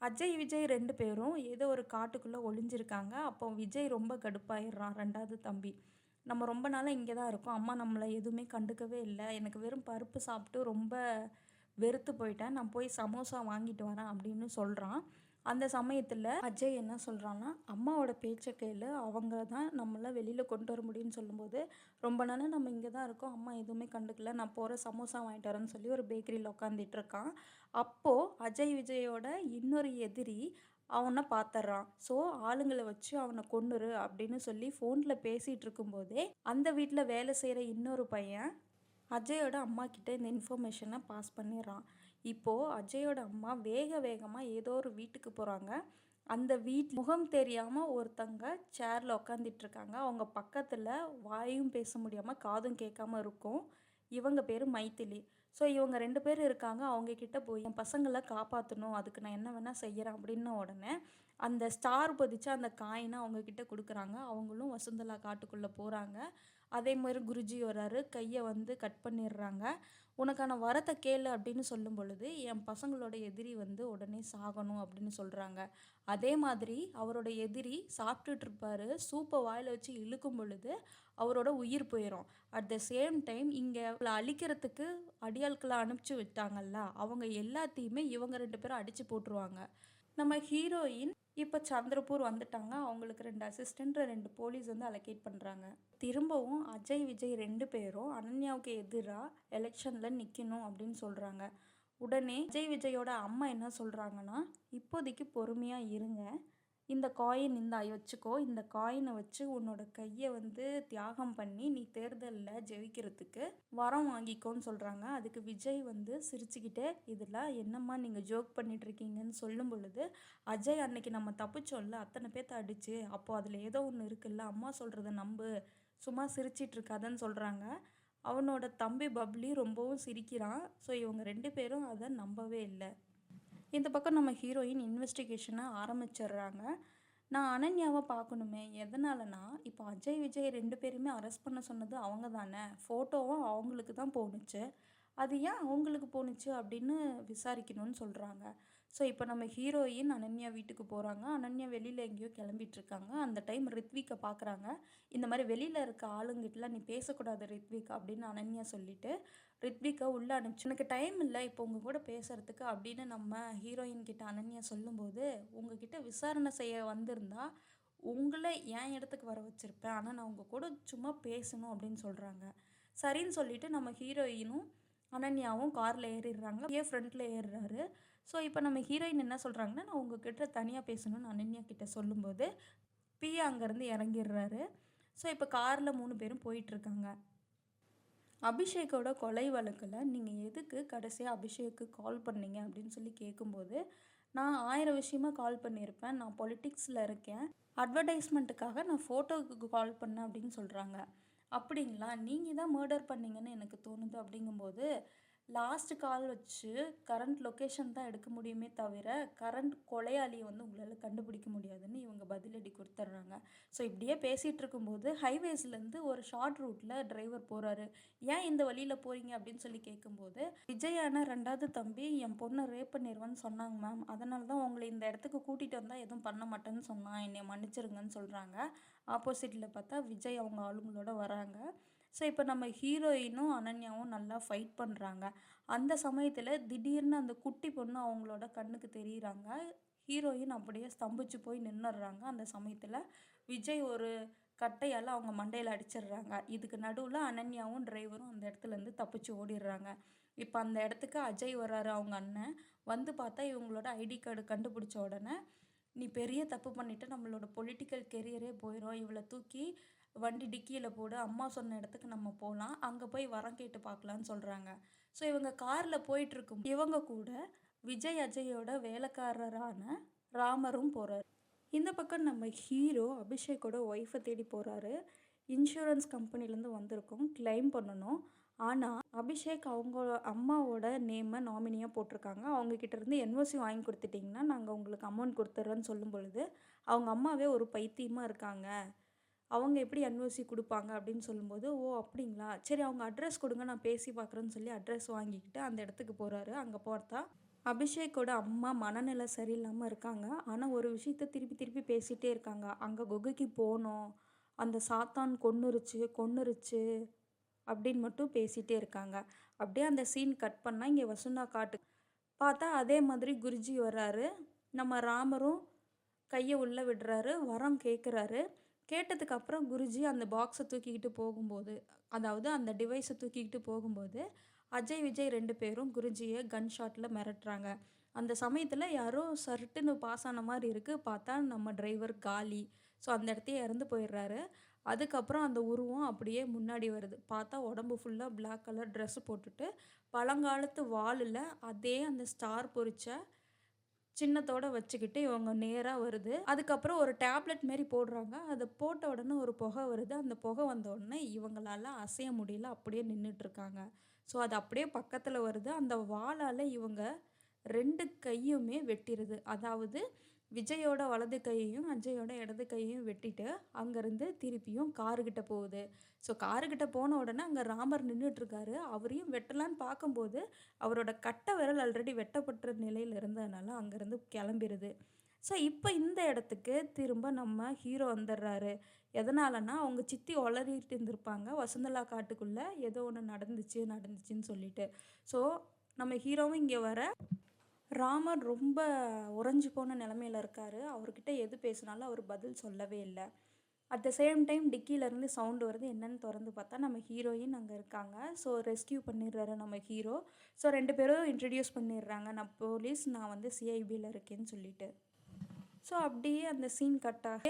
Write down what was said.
அஜய், விஜய் 2 பேரும் ஏதோ ஒரு காட்டுக்குள்ள ஒளிஞ்சிருக்காங்க. அப்போ விஜய் ரொம்ப கடுப்பாயிடுறான் 2வது தம்பி. நம்ம ரொம்ப நாளா இங்க தான் இருக்கோம். அம்மா நம்மள எதுவுமே கண்டுக்கவே இல்ல. எனக்கு வெறும் பருப்பு சாப்பிட்டு ரொம்ப வெறுத்து போயிட்டேன். நான் போய் சமோசா வாங்கிட்டு வரேன் அப்படின்னு சொல்றான். அந்த சமயத்துல அஜய் என்ன சொல்றான்னா, அம்மாவோட பேச்ச கேளு. அவங்க தான் நம்மள வெளியில கொண்டு வர முடியும்னு சொல்லும்போது, ரொம்ப நாளா நம்ம இங்க தான் இருக்கோம். அம்மா எதுவுமே கண்டுக்கல. நான் போறேன் சமோசா வாங்கிட்டு வரேன்னு சொல்லி ஒரு பேக்கரியில உட்காந்துட்டு இருக்கான். அப்போ அஜய் விஜயோட இன்னொரு எதிரி அவன பாத்துர்றான். ஸோ ஆளுங்கள வச்சு அவன கொன்னுரு அப்படின்னு சொல்லி ஃபோன்ல பேசிட்டு இருக்கும்போதே, அந்த வீட்ல வேலை செய்ற இன்னொரு பையன் அஜயோட அம்மாகிட்ட இந்த இன்ஃபர்மேஷன பாஸ் பண்ணிடுறான். இப்போ அஜயோட அம்மா வேக வேகமா ஏதோ ஒரு வீட்டுக்கு போறாங்க. அந்த முகம் தெரியாம ஒருத்தங்க சேர்ல உட்காந்துட்டு இருக்காங்க. அவங்க பக்கத்துல வாயும் பேச முடியாம, காதும் கேட்காம இருக்கும். இவங்க பேரு மைதிலி. ஸோ இவங்க 2 பேர் இருக்காங்க. அவங்க கிட்ட போய் என் பசங்கள காப்பாத்தணும். அதுக்கு நான் என்ன வேணா செய்யறேன் அப்படின்ன உடனே, அந்த ஸ்டார் பதிச்ச அந்த காயின அவங்க கிட்ட குடுக்குறாங்க. அவங்களும் வசுந்தலா காட்டுக்குள்ள போறாங்க. அதே மாரி குருஜி வராரு. கைய வந்து கட் பண்ணிடுறாங்க. "உனக்கான வரத்த கேளு" அப்படின்னு சொல்லும் பொழுது, என் பசங்களோட எதிரி வந்து உடனே சாகணும் அப்படின்னு சொல்றாங்க. அதே மாதிரி அவரோட எதிரி சாப்பிட்டுட்டு இருப்பாரு. சூப்ப வாயில வச்சு இழுக்கும் பொழுது, அவரோட உயிர் போயிரும். அட் த சேம் டைம் இங்க அவள அழிக்கிறதுக்கு அடியாட்கள அனுப்பிச்சு விட்டாங்கல்ல, அவங்க எல்லாத்தையுமே இவங்க 2 பேரும் அடிச்சு போட்டுருவாங்க. நம்ம ஹீரோயின் இப்ப சந்திரபூர் வந்துட்டாங்க. அவங்களுக்கு 2 அசிஸ்டன்ட், 2 போலீஸ் வந்து அலோகேட் பண்றாங்க. திரும்பவும் அஜய், விஜய் 2 பேரும் அனன்யாவுக்கு எதிரா எலெக்ஷன்ல நிக்கணும் அப்படின்னு சொல்றாங்க. உடனே அஜய், விஜயோட அம்மா என்ன சொல்றாங்கன்னா, "இப்போதைக்கு பொறுமையா இருங்க. இந்த காயின் இந்தா வச்சுக்கோ. இந்த காயின வச்சு உன்னோட கைய வந்து தியாகம் பண்ணி நீ தேர்தல்ல ஜெயிக்கிறதுக்கு வரம் வாங்கிக்கோன்னு" சொல்றாங்க. அதுக்கு விஜய் வந்து சிரிச்சுக்கிட்டே, "இதெல்லாம் என்னம்மா நீங்க ஜோக் பண்ணிட்டு இருக்கீங்கன்னு" சொல்லும் பொழுது, "அஜய் அன்னைக்கு நம்ம தப்பிச்சோம்ல அத்தன பேத்த அடிச்சு, அப்போ அதுல ஏதோ ஒண்ணு இருக்குல்ல. அம்மா சொல்றத நம்பு. சும்மா சிரிச்சிட்டு இருக்காதன்னு" சொல்றாங்க. அவனோட தம்பி பப்ளி ரொம்பவும் சிரிக்கிறான். ஸோ இவங்க 2 பேரும் அத நம்பவே இல்ல. இந்த பக்கம் நம்ம ஹீரோயின் இன்வெஸ்டிகேஷன ஆரம்பிச்சிடுறாங்க. நான் அனன்யாவ பார்க்கணுமே. எதனாலனா, இப்போ அஜய், விஜய் 2 பேரையுமே அரெஸ்ட் பண்ண சொன்னது அவங்க தானே. ஃபோட்டோவும் அவங்களுக்கு தான் போணுச்சு. அது ஏன் அவங்களுக்கு போணுச்சு அப்படின்னு விசாரிக்கணும்னு சொல்றாங்க. ஸோ இப்போ நம்ம ஹீரோயின் அனன்யா வீட்டுக்கு போறாங்க. அனன்யா வெளியில எங்கேயோ கிளம்பிட்டு இருக்காங்க. அந்த டைம் ரித்விக்க பார்க்குறாங்க. இந்த மாரி வெளியில இருக்க ஆளுங்கிட்டலாம் "நீ பேசக்கூடாது ரித்விக்" அப்படின்னு அனன்யா சொல்லிட்டு, ரித்விக்க உள்ள அனுப்பிச்சு, "எனக்கு டைம் இல்ல இப்போ உங்க கூட பேசுறதுக்கு" அப்படின்னு நம்ம ஹீரோயின் கிட்ட அனன்யா சொல்லும்போது, "உங்ககிட்ட விசாரணை செய்ய வந்திருந்தா, உங்கள என் இடத்துக்கு வர வச்சிருப்பேன். ஆனா நான் உங்க கூட சும்மா பேசணும்" அப்படின்னு சொல்றாங்க. சரின்னு சொல்லிட்டு நம்ம ஹீரோயினும், அனன்யாவும் கார்ல ஏறிடுறாங்க. அப்படியே ஃப்ரண்ட்ல ஏறுறாரு. ஸோ இப்போ நம்ம ஹீரோயின் என்ன சொல்றாங்கன்னா, "நான் உங்ககிட்ட தனியா பேசணும்னு" அனன்யா கிட்ட சொல்லும்போது, பியா அங்கேருந்து இறங்கிடுறாரு. ஸோ இப்போ கார்ல 3 பேரும் போயிட்டுருக்காங்க. அபிஷேக்கோட கொலை வழக்குல நீங்க எதுக்கு கடைசியா அபிஷேக்கு கால் பண்ணீங்க அப்படின்னு சொல்லி கேட்கும்போது, நான் 1000 விஷயமா கால் பண்ணியிருப்பேன். நான் பொலிட்டிக்ஸ்ல இருக்கேன். அட்வர்டைஸ்மெண்ட்டுக்காக நான் ஃபோட்டோவுக்கு கால் பண்ணேன் அப்படின்னு சொல்றாங்க. அப்படிங்களா? நீங்க தான் மர்டர் பண்ணீங்கன்னு எனக்கு தோணுது அப்படிங்கும்போது, லாஸ்ட் கால் வச்சு கரண்ட் லொகேஷன் தான் எடுக்க முடியுமே தவிர, கரண்ட் கொலையாளிய வந்து உங்களால கண்டுபிடிக்க முடியாதுன்னு இவங்க பதிலடி குடுத்துர்றாங்க. ஸோ இப்படியே பேசிட்டு இருக்கும்போது, ஹைவேஸ்லேருந்து ஒரு ஷார்ட் ரூட்ல டிரைவர் போறாரு. "ஏன் இந்த வழியில போறீங்க?" அப்படின்னு சொல்லி கேட்கும்போது, "விஜயான 2வது தம்பி என் பொண்ண ரேப் பண்ணிருவேன்னு சொன்னாங்க மேம். அதனால தான் உங்கள இந்த இடத்துக்கு கூட்டிட்டு வந்தா எதுவும் பண்ண மாட்டேன்னு சொன்னான். என்னைய மன்னிச்சிருங்கன்னு" சொல்றாங்க. ஆப்போசிட்ல பார்த்தா விஜய் அவங்க ஆளுங்களோட வராங்க. ஸோ இப்போ நம்ம ஹீரோயினும், அனன்யாவும் நல்லா ஃபைட் பண்றாங்க. அந்த சமயத்துல திடீர்னு அந்த குட்டி பொண்ணு அவங்களோட கண்ணுக்கு தெரியிறாங்க. ஹீரோயின் அப்படியே ஸ்தம்பிச்சு போய் நின்னுடுறாங்க. அந்த சமயத்துல விஜய் ஒரு கட்டையால அவங்க மண்டையில அடிச்சிடுறாங்க. இதுக்கு நடுவுல அனன்யாவும், டிரைவரும் அந்த இடத்துலேருந்து தப்பிச்சு ஓடிடுறாங்க. இப்ப அந்த இடத்துக்கு அஜய் வராரு அவங்க அண்ணன். வந்து பார்த்தா இவங்களோட ஐடி கார்டு கண்டுபிடிச்ச உடனே, "நீ பெரிய தப்பு பண்ணிட்ட. நம்மளோட பொலிட்டிக்கல் கெரியரே போயிரும். இவள தூக்கி வண்டி டிக்கியில போடு. அம்மா சொன்ன இடத்துக்கு நம்ம போலாம். அங்க போய் வரம் கேட்டு பார்க்கலான்னு" சொல்றாங்க. ஸோ இவங்க கார்ல போயிட்டுருக்கும் இவங்க கூட விஜய், அஜயோட வேலைக்காரரான ராமரும் போறாரு. இந்த பக்கம் நம்ம ஹீரோ அபிஷேக்கோட ஒய்ஃபை தேடி போறாரு. இன்சூரன்ஸ் கம்பெனிலேருந்து வந்திருக்கோம். கிளைம் பண்ணணும். ஆனா, அபிஷேக் அவங்க அம்மாவோட நேம நாமினியா போட்டிருக்காங்க. அவங்க கிட்ட இருந்து என்ஓசி வாங்கி குடுத்துட்டீங்கன்னா, நாங்க உங்களுக்கு அமௌண்ட் குடுத்துர்றோன்னு சொல்லும் பொழுது, அவங்க அம்மாவே ஒரு பைத்தியமா இருக்காங்க. அவங்க எப்படி என்ஓசி குடுப்பாங்க அப்படின்னு சொல்லும்போது, "ஓ! அப்படிங்களா? சரி அவங்க அட்ரஸ் குடுங்க நான் பேசி பார்க்குறேன்னு" சொல்லி அட்ரஸ் வாங்கிக்கிட்டு அந்த இடத்துக்கு போறாரு. அங்க பார்த்தா அபிஷேக்கோட அம்மா மனநிலை சரியில்லாம இருக்காங்க. ஆனா, ஒரு விஷயத்த திருப்பி திருப்பி பேசிட்டே இருக்காங்க. "அங்க குகைக்கு போனோம். அந்த சாத்தான் கொன்னுருச்சு, கொன்னுருச்சு" அப்படின்னு மட்டும் பேசிட்டே இருக்காங்க. அப்படியே அந்த சீன் கட் பண்ணா, இங்க வசுந்தா காட்டுக்கு பார்த்தா அதே மாதிரி குருஜி வர்றாரு. நம்ம ராமரும் கைய உள்ள விடுறாரு. வரம் கேட்குறாரு. கேட்டதுக்கு அப்புறம் குருஜி அந்த பாக்ஸ தூக்கிக்கிட்டு போகும்போது, அதாவது அந்த டிவைஸ தூக்கிக்கிட்டு போகும்போது, அஜய், விஜய் 2 பேரும் குருஜிய கன் ஷாட்ல மிரட்டுறாங்க. அந்த சமயத்துல யாரோ சர்ருட்டுன்னு பாஸ் ஆன மாரி இருக்கு. பார்த்தா நம்ம டிரைவர் காலி. ஸோ அந்த இடத்தையே இறந்து போயிடுறாரு. அதுக்கப்புறம் அந்த உருவம் அப்படியே முன்னாடி வருது. பார்த்தா உடம்பு ஃபுல்லா பிளாக் கலர் ட்ரெஸ் போட்டுட்டு, பழங்காலத்து வாளுல அதே அந்த ஸ்டார் பொறிச்ச சின்னத்தோட வச்சுக்கிட்டு இவங்க நேரா வருது. அதுக்கப்புறம் ஒரு டேப்லெட் மாரி போடுறாங்க. அத போட்ட உடனே ஒரு புகை வருது. அந்த புகை வந்த உடனே இவங்களால அசைய முடியல. அப்படியே நின்னுட்டுருக்காங்க. ஸோ அது அப்படியே பக்கத்துல வருது. அந்த வாளால இவங்க 2 கையுமே வெட்டிருது. அதாவது விஜயோட வலது கையையும், அஜயோட இடது கையையும் வெட்டிட்டு, அங்கருந்து திருப்பியும் காருகிட்ட போகுது. ஸோ காருகிட்ட போன உடனே அங்க ராமர் நின்னுட்டுருக்காரு. அவரையும் வெட்டலான்னு பார்க்கும்போது, அவரோட கட்டை விரல் ஆல்ரெடி வெட்டப்பட்ட நிலையில இருந்ததுனால அங்கருந்து கிளம்பிருது. ஸோ இப்ப இந்த இடத்துக்கு திரும்ப நம்ம ஹீரோ வந்துடுறாரு. எதனாலன்னா, அவங்க சித்தி ஒளறிட்டு இருந்திருப்பாங்க. வசுந்தலா காட்டுக்குள்ள ஏதோ ஒண்ணு நடந்துச்சு, நடந்துச்சுன்னு சொல்லிட்டு. ஸோ நம்ம ஹீரோவும் இங்க வர ராமர் ரொம்ப உறைஞ்சு போன நிலமையில இருக்காரு. அவர்கிட்ட எது பேசினாலும் அவர் பதில் சொல்லவே இல்ல. அட் த சேம் டைம் டிக்கிலருந்து சவுண்ட் வருது. என்னன்னு தொறந்து பார்த்தா நம்ம ஹீரோயின் அங்க இருக்காங்க. ஸோ ரெஸ்க்யூ பண்ணிடுறாரு நம்ம ஹீரோ. ஸோ 2 பேரும் இன்ட்ரோடியூஸ் பண்ணிடுறாங்க. நான் போலீஸ், நான் வந்து சிஐபில இருக்கேன்னு சொல்லிட்டு. ஸோ அப்படியே அந்த சீன் கட் ஆகி